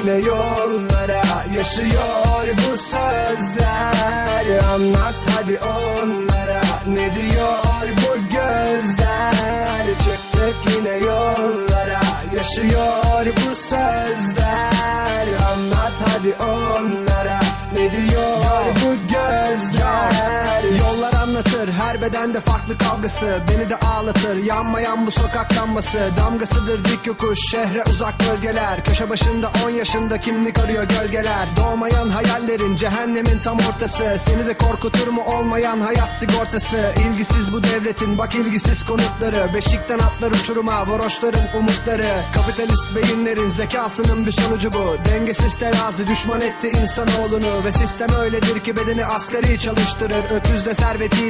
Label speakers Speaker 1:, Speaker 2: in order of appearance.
Speaker 1: yine yollara yaşıyor bu sözler. Anlat hadi onlara, ne diyor bu gözler? Çıktık yine yollara, yaşıyor bu sözler. Anlat hadi onlara, ne diyor bu gözler? Yollar anlatır, her bedende farklı kavgası. Beni de ağlatır, yanmayan bu sokak lambası. Damgasıdır dik yokuş, şehre uzak bölgeler. Köşe başında 10 yaşında kimlik arıyor gölgeler. Doğmayan hayallerin cehennemin tam ortası. Seni de korkutur mu olmayan hayat sigortası? İlgisiz bu devletin bak ilgisiz konutları. Beşikten atlar uçuruma varoşların umutları. Kapitalist beyinlerin zekasının bir sonucu bu. Dengesiz terazi düşman etti insanoğlunu. Ve sistem öyledir ki bedeni asgari çalıştırır. Öküzde serveti